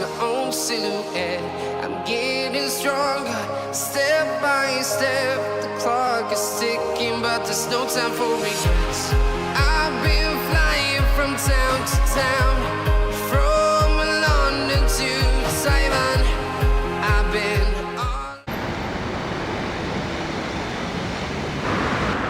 my own silhouette. I'm getting stronger, step by step. The clock is ticking, but there's no time for regrets. I've been flying from town to town, from London to Taiwan. I've been on.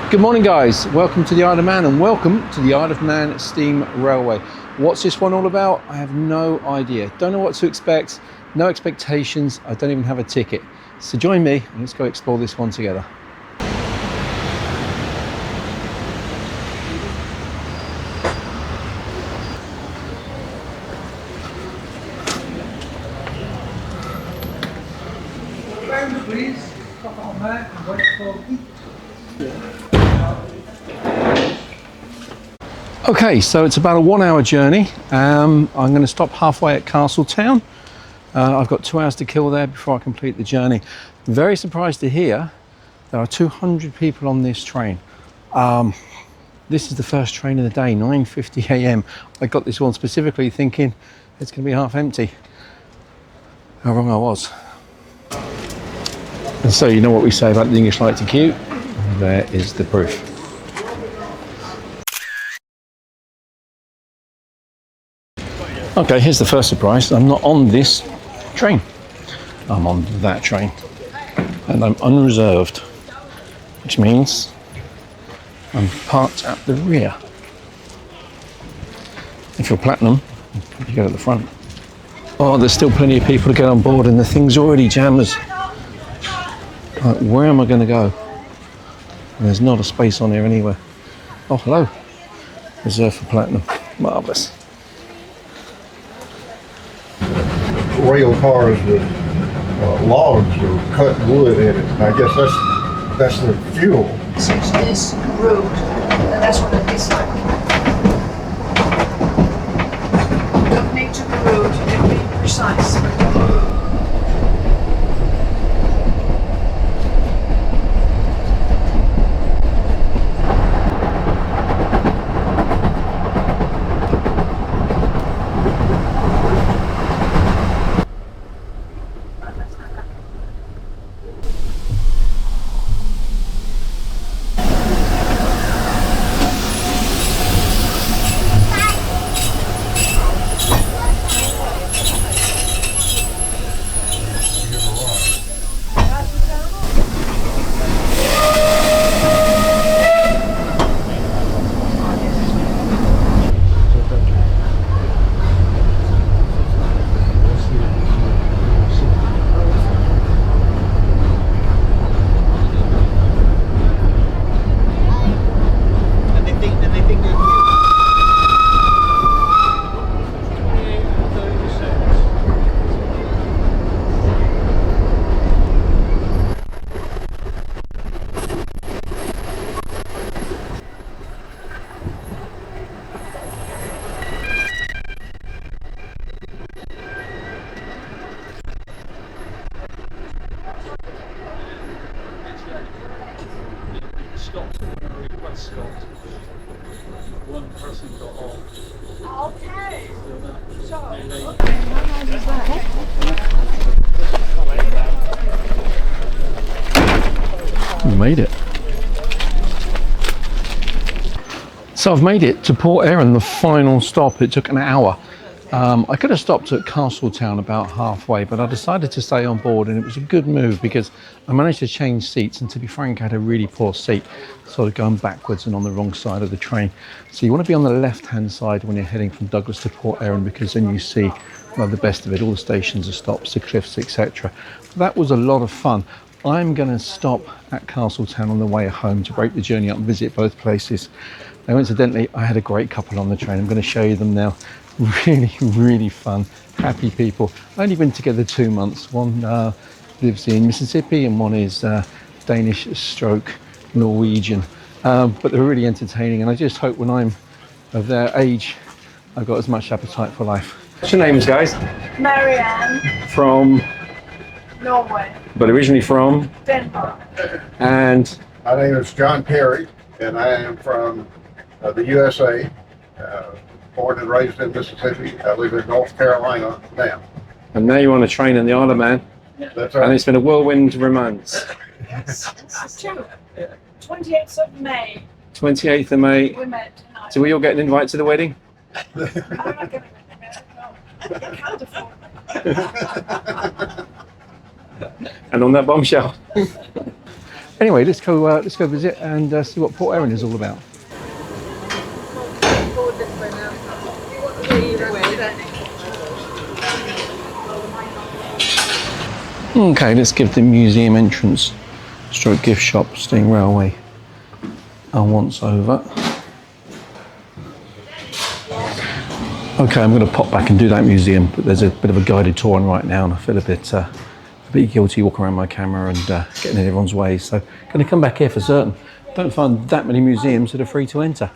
Good morning, guys. Welcome to the Isle of Man and welcome to the Isle of Man Steam Railway. What's this one all about? I have no idea. Don't know what to expect. No expectations. I don't even have a ticket. So join me and let's go explore this one together. Please, stop on that and wait for each. Okay, so it's about a 1 hour journey. I'm going to stop halfway at Castletown. I've got 2 hours to kill there before I complete the journey. Very surprised to hear there are 200 people on this train. This is the first train of the day, 9:50 a.m. I got this one specifically thinking it's going to be half empty. How wrong I was. And so you know what we say about the English like to queue? There is the proof. Okay, here's the first surprise. I'm not on this train. I'm on that train. And I'm unreserved, which means I'm parked at the rear. If you're platinum, you go at the front. Oh, there's still plenty of people to get on board and the thing's already jammed. Like, where am I going to go? And there's not a space on here anywhere. Oh, hello. Reserved for platinum. Marvellous. Rail cars with logs or cut wood in it. And I guess that's the fuel. Such this road, and that's what it is like. Don't need to the road, you can be precise. One person got off. Okay. We made it. So I've made it to Port Erin, the final stop. It took an hour. I could have stopped at Castletown about halfway, but I decided to stay on board, and it was a good move because I managed to change seats, and to be frank, I had a really poor seat, sort of going backwards and on the wrong side of the train. So you want to be on the left-hand side when you're heading from Douglas to Port Erin, because then you see the best of it, all the stations, the stops, the cliffs, etc. That was a lot of fun. I'm going to stop at Castletown on the way home to break the journey up and visit both places. Now, incidentally, I had a great couple on the train. I'm going to show you them now. Really, really fun, happy people. Only been together 2 months. One lives in Mississippi and one is Danish stroke Norwegian. But they're really entertaining, and I just hope when I'm of their age, I've got as much appetite for life. What's your names, guys? Marianne, From? Norway, But originally from? Denmark. And? My name is John Perry, and I am from the USA. Born and raised in Mississippi. I live in North Carolina now. And now you're on a train in the Isle of Man, That's and right. it's been a whirlwind romance. Yes, it's true. 28th of May, 28th of May. we met tonight. Do we all get an invite to the wedding? I'm not going to no. I can't afford it. And on that bombshell. Anyway, let's go visit and see what Port Erin is all about. Okay, let's give the museum entrance stroke gift shop Steam Railway a once over. Okay, I'm going to pop back and do that museum, but there's a bit of a guided tour on right now and I feel a bit guilty walking around my camera and getting in everyone's way, so I'm going to come back here for certain. Don't find that many museums that are free to enter.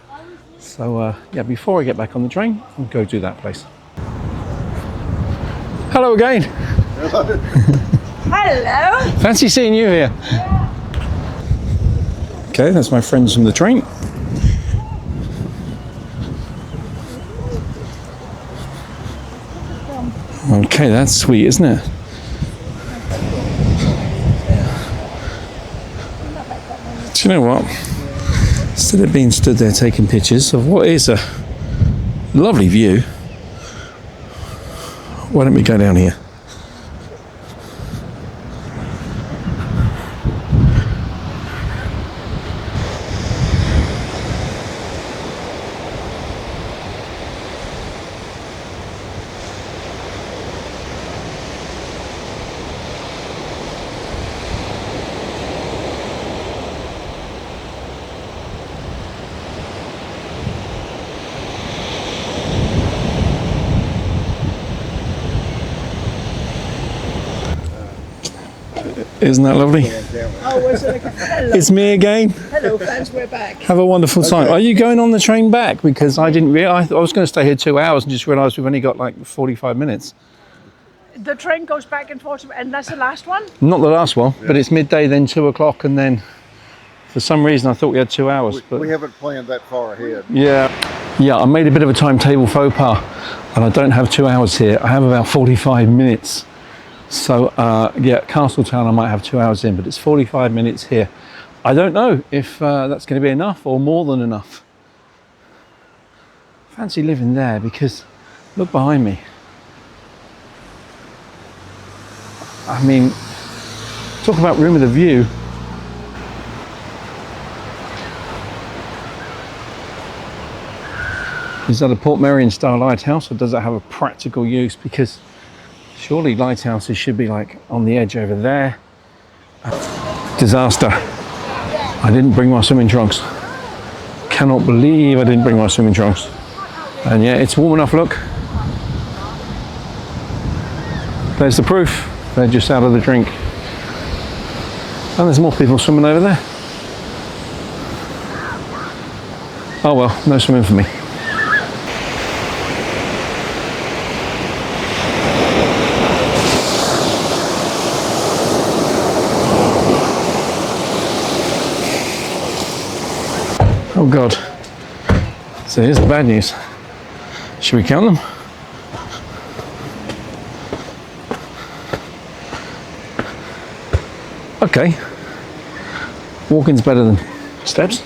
So yeah, before I get back on the train, I'll go do that place. Hello again. Hello. Fancy seeing you here. Okay, that's my friends from the train. Okay, that's sweet, isn't it? Do you know what? Instead of being stood there taking pictures of what is a lovely view, why don't we go down here? Isn't that lovely? Oh, was it hello? It's me again. Hello, friends, we're back. Have a wonderful time. Are you going on the train back? Because I didn't realize I was going to stay here 2 hours and just realised we've only got like 45 minutes. The train goes back and forth, and that's the last one? Not the last one, but it's midday, then 2 o'clock, and then for some reason I thought we had 2 hours. But We haven't planned that far ahead. yeah, I made a bit of a timetable faux pas, and I don't have 2 hours here. I have about 45 minutes. So yeah, Castletown I might have 2 hours in, but it's 45 minutes here. I don't know if that's going to be enough or more than enough. Fancy living there, because look behind me. I mean, talk about room with a view. Is that a Port Erin style lighthouse, or does it have a practical use? Because surely lighthouses should be like on the edge over there. Disaster. I didn't bring my swimming trunks. Cannot believe I didn't bring my swimming trunks. And yeah, it's warm enough, look. There's the proof. They're just out of the drink. And there's more people swimming over there. Oh well, no swimming for me. Oh God. So here's the bad news. Should we count them? Okay. Walking's better than steps.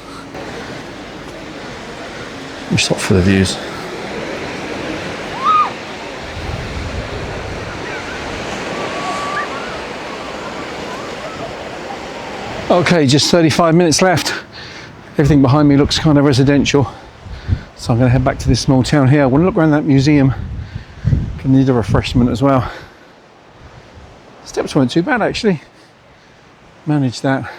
We stop for the views. Okay, just 35 minutes left. Everything behind me looks kind of residential. So I'm going to head back to this small town here. I want to look around that museum. Can need a refreshment as well. Steps weren't too bad actually. Managed that.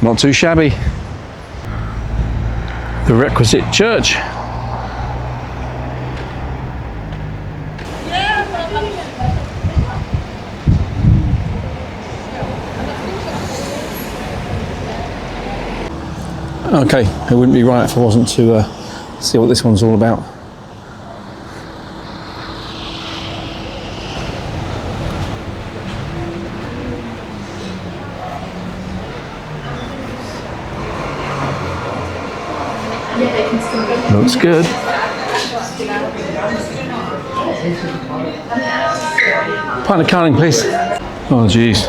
Not too shabby. The requisite church. Okay, it wouldn't be right if I wasn't to see what this one's all about. Looks good. Pint of Carling, please. Oh geez,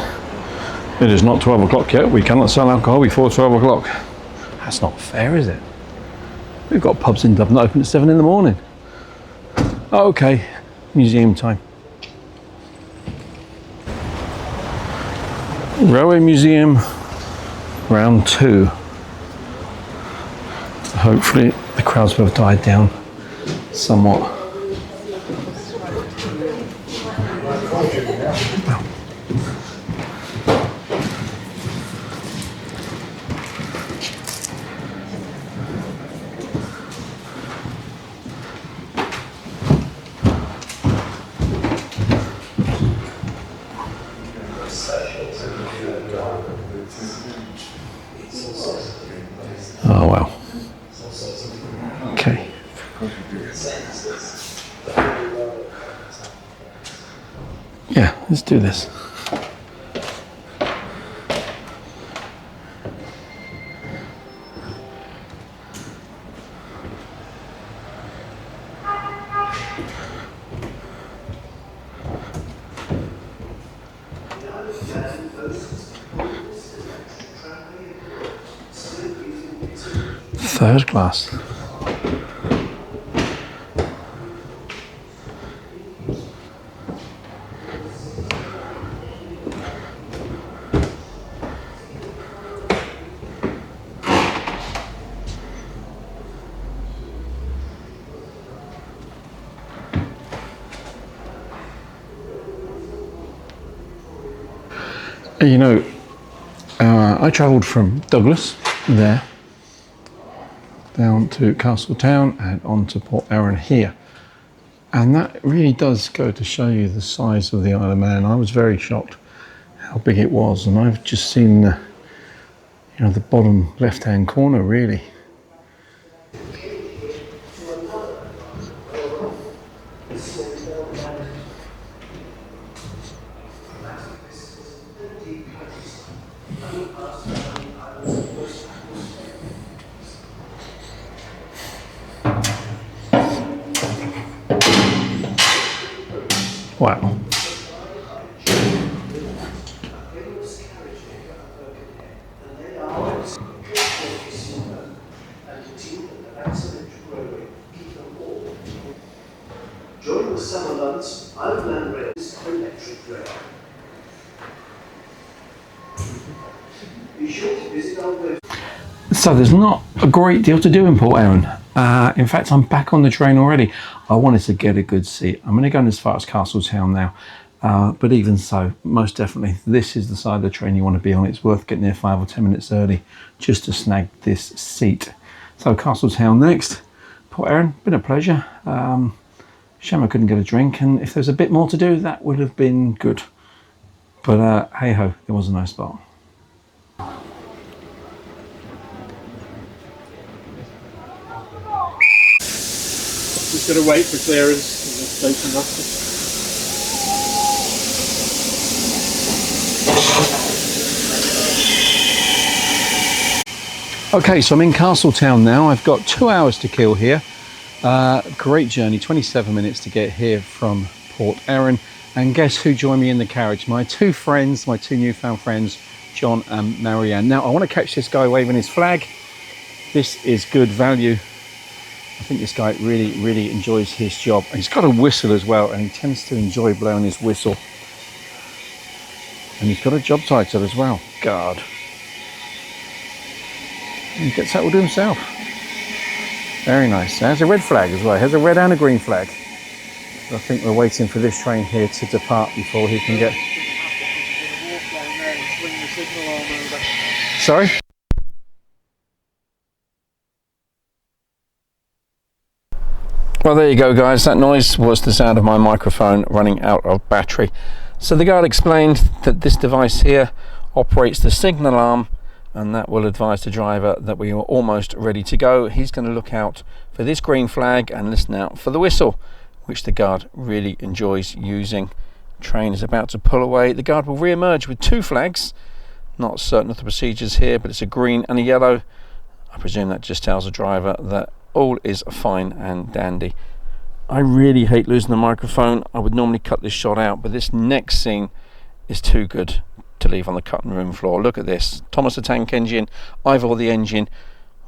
it is not 12 o'clock yet. We cannot sell alcohol before 12 o'clock. That's not fair, is it? We've got pubs in Dublin that open at 7 in the morning. Oh, okay, museum time. Railway Museum, round 2. Hopefully the crowds will have died down somewhat. Oh wow. Okay. Yeah, let's do this. Third class. You know, I travelled from Douglas there down to Castletown and on to Port Erin here, and that really does go to show you the size of the Isle of Man. I was very shocked how big it was, and I've just seen you know, the bottom left hand corner really. Wow. During the summer months, Isle of Man rails are electric rail. Be sure to visit our website. So there's not a great deal to do in Port Erin. In fact, I'm back on the train already. I wanted to get a good seat. I'm going to go as far as Castletown now, but even so, most definitely, this is the side of the train you want to be on. It's worth getting there 5 or 10 minutes early just to snag this seat. So Castletown next. Port Erin, been a pleasure. Shame I couldn't get a drink, and if there's a bit more to do, that would have been good. But hey ho, it was a nice spot. Just got to wait for clearance and open up. Okay, so I'm in Castletown now. I've got 2 hours to kill here. Great journey, 27 minutes to get here from Port Erin. And guess who joined me in the carriage? My two friends, my two newfound friends, John and Marianne. Now, I want to catch this guy waving his flag. This is good value. I think this guy really enjoys his job. And he's got a whistle as well, and he tends to enjoy blowing his whistle. And he's got a job title as well, guard. And he gets that all to himself. Very nice. There's a red flag as well. There's a red and a green flag. I think we're waiting for this train here to depart before he can get... Sorry? Well, there you go, guys. That noise was the sound of my microphone running out of battery. So the guard explained that this device here operates the signal alarm, and that will advise the driver that we are almost ready to go. He's going to look out for this green flag and listen out for the whistle, which the guard really enjoys using. Train is about to pull away. The guard will re-emerge with 2 flags. Not certain of the procedures here, but it's a green and a yellow. I presume that just tells the driver that all is fine and dandy. I really hate losing the microphone. I would normally cut this shot out, but this next scene is too good to leave on the cutting room floor. Look at this. Thomas the Tank Engine, Ivor the Engine,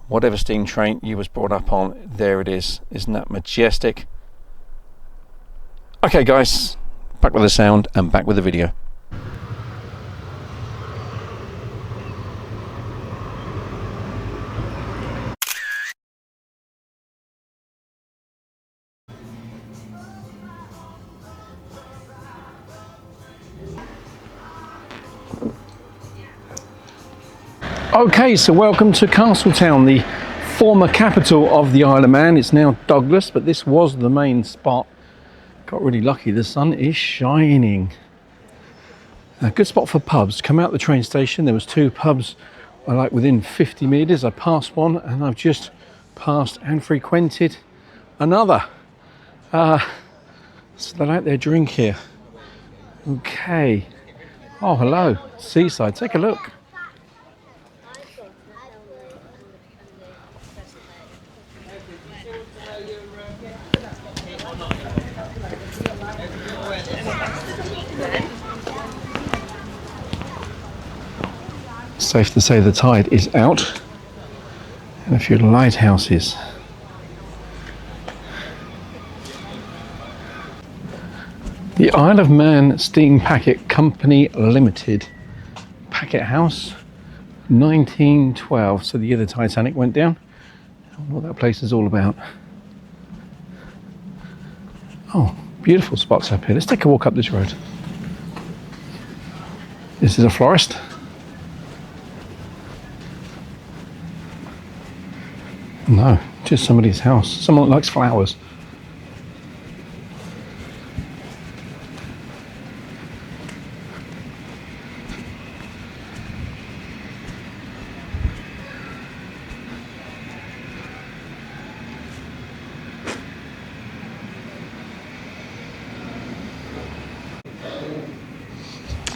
whatever steam train you was brought up on, there it is. Isn't that majestic? Okay guys, back with the sound and back with the video. Okay, so welcome to Castletown, the former capital of the Isle of Man. It's now Douglas, but this was the main spot. Got really lucky, the sun is shining. A good spot for pubs. Come out the train station, there was 2 pubs like within 50 metres. I passed one and I've just passed and frequented another. So they like their drink here. Okay. Oh, hello. Seaside, take a look. Safe to say the tide is out, and a few lighthouses. The Isle of Man Steam Packet Company Limited, Packet House, 1912. So the year the Titanic went down. I don't know what that place is all about. Oh, beautiful spots up here. Let's take a walk up this road. This is a florist. No, just somebody's house. Someone that likes flowers.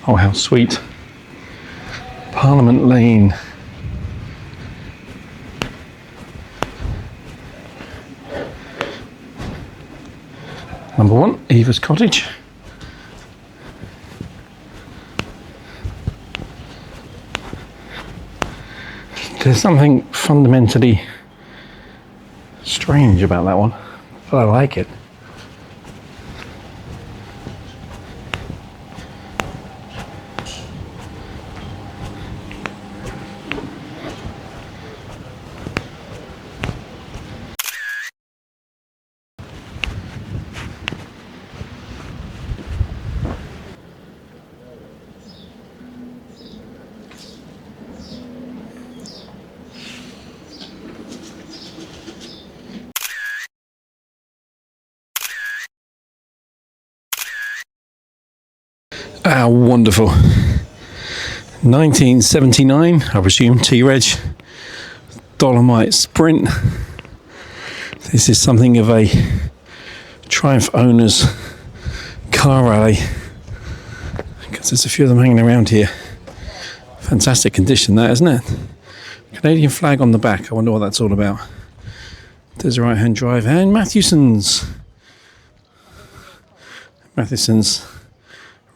Oh, how sweet. Parliament Lane. Number 1, Eva's Cottage. There's something fundamentally strange about that one, but I like it. Ah, wonderful. 1979, I presume, T-Reg, Dolomite Sprint. This is something of a Triumph Owners car rally, because there's a few of them hanging around here. Fantastic condition that, isn't it? Canadian flag on the back, I wonder what that's all about. There's a right-hand drive, and Mathewson's.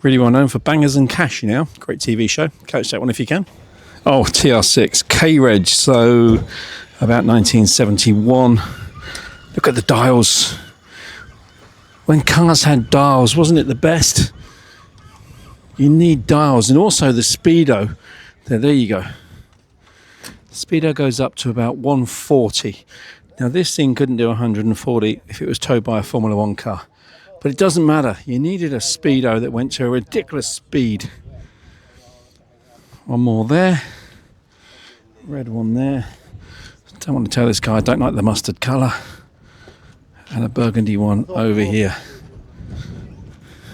Really well known for Bangers and Cash, you know. Great TV show. Catch that one if you can. Oh, TR6, K-Reg, so about 1971. Look at the dials. When cars had dials, wasn't it the best? You need dials, and also the speedo. There you go. Speedo goes up to about 140. Now this thing couldn't do 140 if it was towed by a Formula 1 car. But it doesn't matter. You needed a speedo that went to a ridiculous speed. One more there. Red one there. Don't want to tell this guy I don't like the mustard colour. And a burgundy one over here.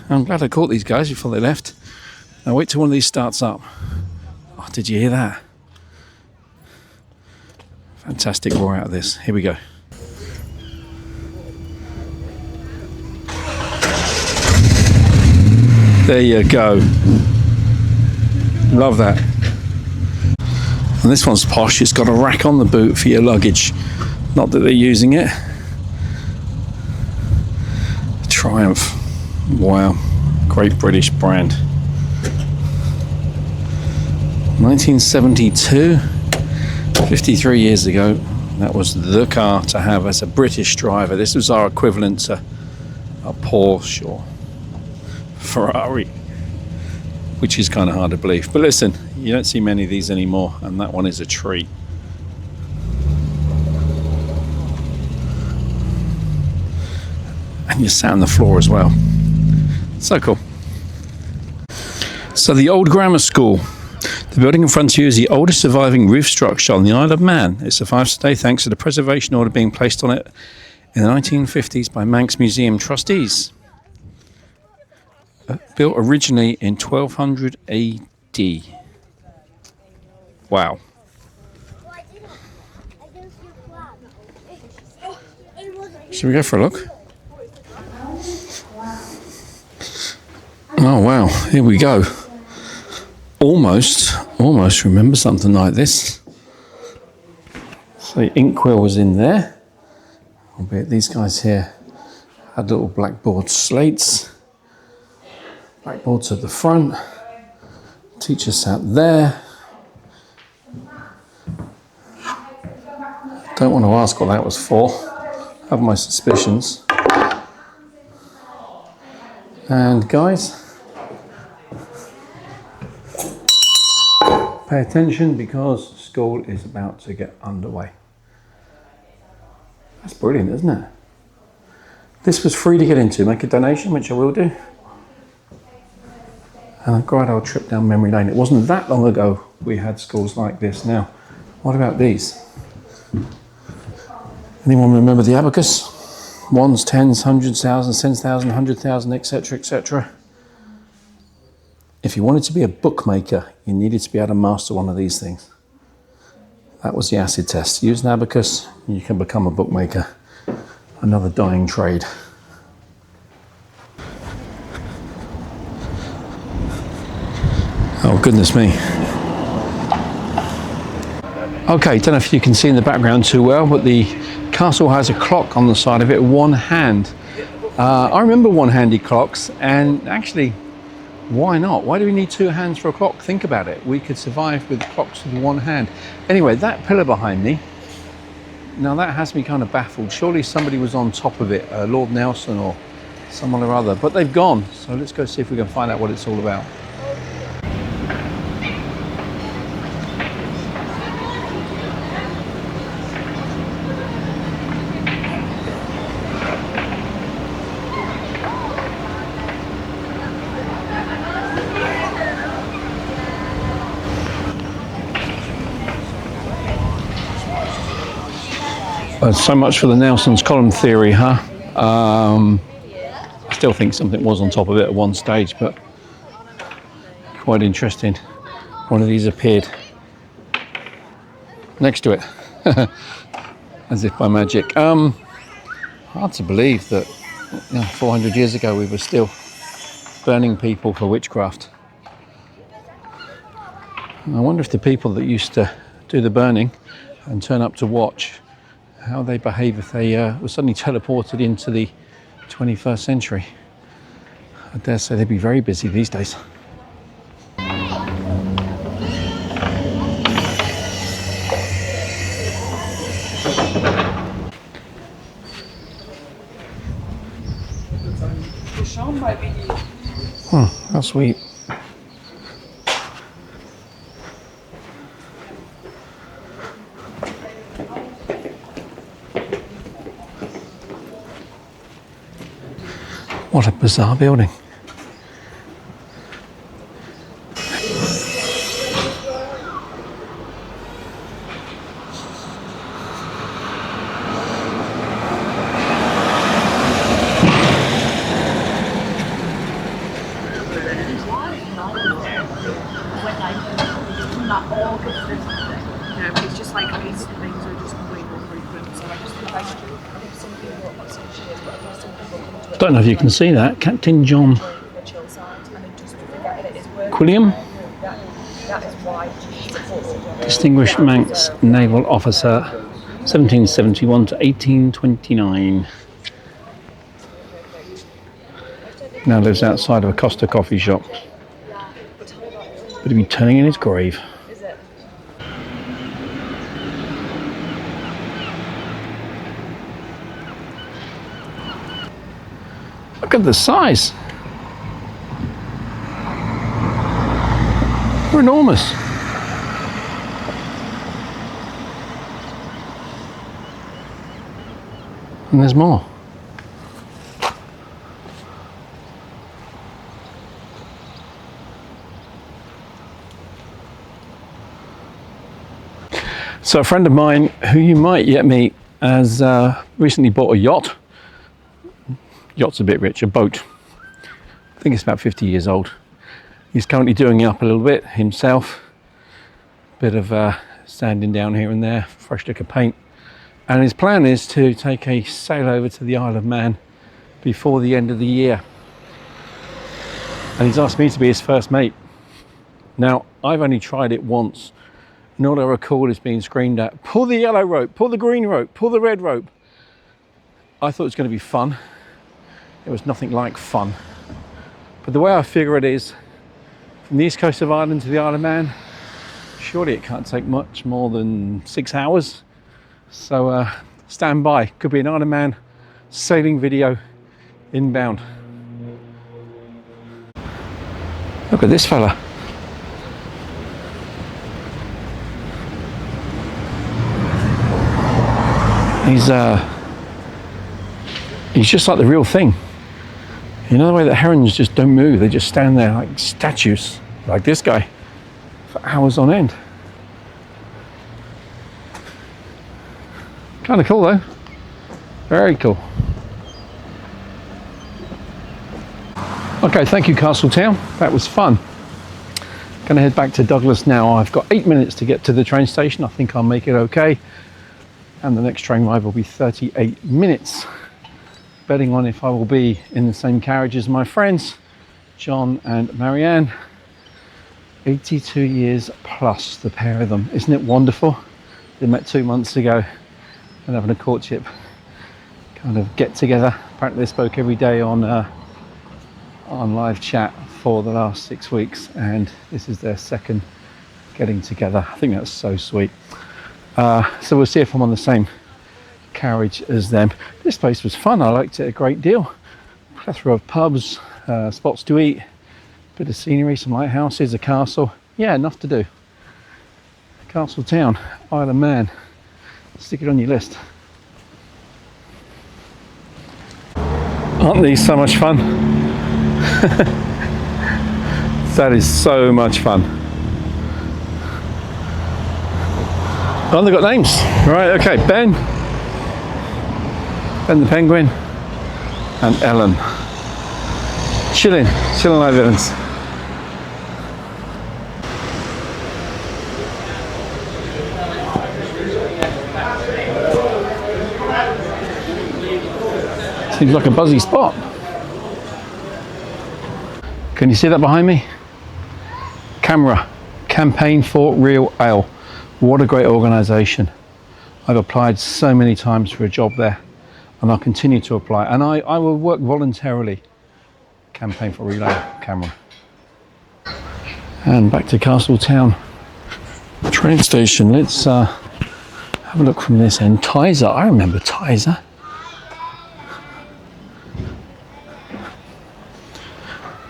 I'm glad I caught these guys before they left. Now wait till one of these starts up. Oh, did you hear that? Fantastic roar out of this. Here we go. There you go. Love that. And this one's posh. It's got a rack on the boot for your luggage. Not that they're using it. Triumph. Wow. Great British brand. 1972. 53 years ago. That was the car to have as a British driver. This was our equivalent to a Porsche or Ferrari, which is kind of hard to believe. But listen, you don't see many of these anymore, and that one is a treat. And you're sat on the floor as well. So cool. So the old grammar school. The building in front of you is the oldest surviving roof structure on the Isle of Man. It survives today thanks to the preservation order being placed on it in the 1950s by Manx Museum trustees. Built originally in 1200 AD. Wow. Should we go for a look? Oh wow, here we go. Almost remember something like this. So the inkwell was in there. Albeit these guys here had little blackboard slates. Blackboards at the front. Teacher sat there. Don't want to ask what that was for. Have my suspicions. And guys, pay attention because school is about to get underway. That's brilliant, isn't it? This was free to get into. Make a donation, which I will do. And a great old trip down memory lane. It wasn't that long ago we had schools like this. Now, what about these? Anyone remember the abacus? Ones, tens, hundreds, thousands, 10,000, 100,000, etc., etc. If you wanted to be a bookmaker, you needed to be able to master one of these things. That was the acid test. Use an abacus, and you can become a bookmaker. Another dying trade. Oh, goodness me. Okay, don't know if you can see in the background too well, but the castle has a clock on the side of it, one hand. I remember one-handed clocks, and actually, why not? Why do we need two hands for a clock? Think about it. We could survive with clocks with one hand. Anyway, that pillar behind me, now that has me kind of baffled. Surely somebody was on top of it, Lord Nelson or someone or other, but they've gone. So let's go see if we can find out what it's all about. So much for the Nelson's column theory, huh? I still think something was on top of it at one stage, but quite interesting. One of these appeared next to it, as if by magic. Hard to believe that 400 years ago we were still burning people for witchcraft. I wonder if the people that used to do the burning and turn up to watch, how they behave if they were suddenly teleported into the 21st century. I dare say they'd be very busy these days. Oh, how sweet. What a bizarre building. It's just like these things are just way more frequent. So I just think I think some people are not so cheers, but I think some people come to it. Don't know if you can see that. Captain John Quilliam, that is why Distinguished Manx Naval Officer, 1771 to 1829. Now lives outside of a Costa coffee shop. But he'll be turning in his grave. Look at the size. They're enormous. And there's more. So a friend of mine who you might yet meet has recently bought a yacht. Yacht's a bit rich, a boat. I think it's about 50 years old. He's currently doing it up a little bit himself. Bit of sanding down here and there, fresh lick of paint. And his plan is to take a sail over to the Isle of Man before the end of the year. And he's asked me to be his first mate. Now, I've only tried it once. And all I recall is being screamed at, pull the yellow rope, pull the green rope, pull the red rope. I thought it was going to be fun. It was nothing like fun. But the way I figure it is, from the east coast of Ireland to the Isle of Man, surely it can't take much more than 6 hours. So stand by, could be an Isle of Man sailing video inbound. Look at this fella. He's just like the real thing. You know the way that herons just don't move, they just stand there like statues, like this guy, for hours on end. Kind of cool though, very cool. Okay, thank you Castletown, that was fun. Gonna head back to Douglas now. I've got 8 minutes to get to the train station. I think I'll make it okay. And the next train ride will be 38 minutes. Betting on if I will be in the same carriage as my friends, John and Marianne. 82 years plus, the pair of them. Isn't it wonderful? They met 2 months ago and having a courtship kind of get together. Apparently they spoke every day on live chat for the last 6 weeks, and this is their second getting together. I think that's so sweet. So we'll see if I'm on the same carriage as them. This place was fun. I liked it a great deal. Plethora of pubs, spots to eat, bit of scenery, some lighthouses, a castle. Yeah, enough to do. Castletown, Isle of Man. Stick it on your list. Aren't these so much fun? That is so much fun. Oh, they've got names. Right, okay, Ben the penguin, and Ellen. Chilling like villains. Seems like a buzzy spot. Can you see that behind me? Camera, Campaign for Real Ale. What a great organisation. I've applied so many times for a job there, and I'll continue to apply, and I will work voluntarily. Campaign for Real Ale, camera. And back to Castletown train station. Let's have a look from this end. Tyser, I remember Tyser.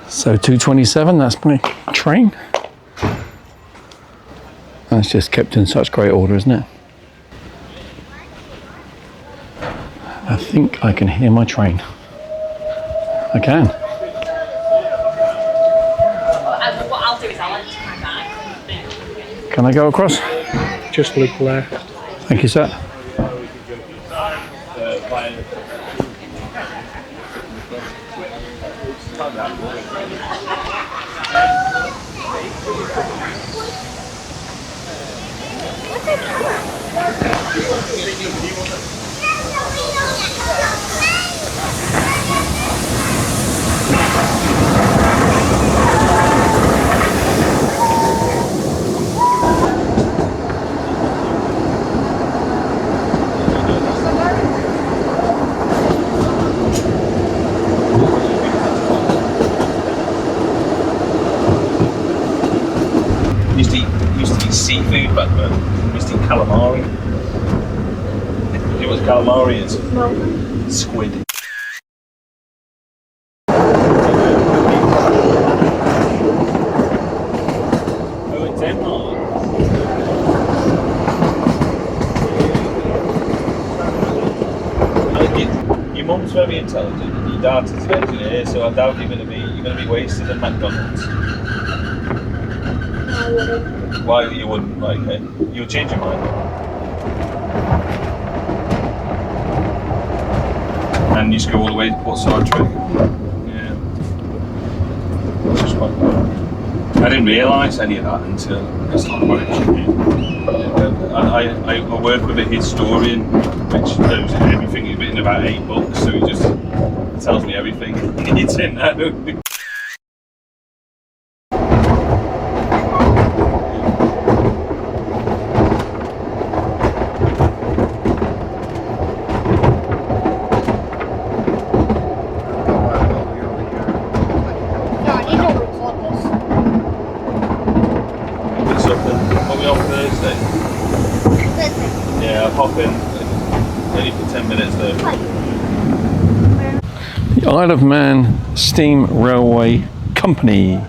So 2:27, that's my train. That's just kept in such great order, isn't it? I think I can hear my train. I can. What I'll do is I'll enter my bag. Can I go across? Just look left. Thank you, sir. Used to eat seafood back then. Used to eat calamari. You know what calamari is? No. Squid. Oh, in Denmark. Your mum's very intelligent and your dad's an engineer, so I doubt you're gonna be wasted in McDonald's. I wouldn't. Why you wouldn't like it? You'll change your mind. And you just go all the way to Port Erin. Yeah. Which is quite cool. I didn't realise any of that until I started working. I work with a historian which knows everything. He's written about 8 books, so he just tells me everything. It's in that. Yeah, I'll pop in only for 10 minutes though. The Isle of Man Steam Railway Company.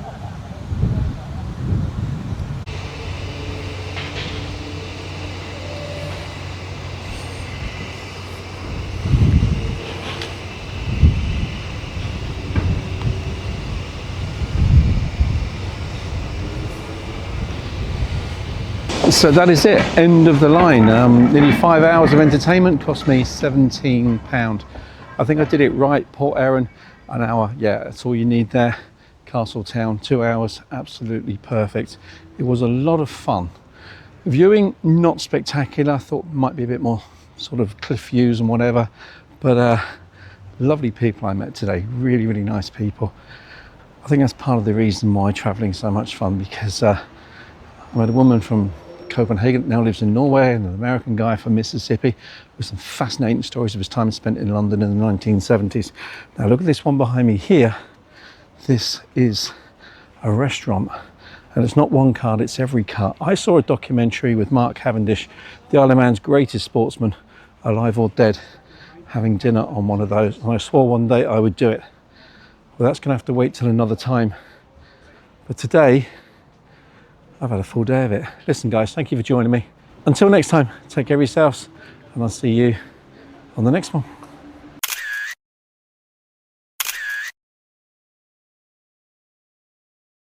So that is it, end of the line. Nearly 5 hours of entertainment, cost me £17. I think I did it right. Port Erin, an hour, yeah, that's all you need there. Castletown, 2 hours, absolutely perfect. It was a lot of fun. Viewing, not spectacular. I thought might be a bit more sort of cliff views and whatever, but lovely people I met today, really, really nice people. I think that's part of the reason why traveling is so much fun, because I met a woman from Copenhagen, now lives in Norway, and an American guy from Mississippi with some fascinating stories of his time spent in London in the 1970s. Now look at this one behind me here. This is a restaurant, and it's not one card, it's every card. I saw a documentary with Mark Cavendish, the Isle of Man's greatest sportsman, alive or dead, having dinner on one of those, and I swore one day I would do it. Well, that's gonna have to wait till another time. But today, I've had a full day of it. Listen guys, thank you for joining me. Until next time, take care of yourselves, and I'll see you on the next one.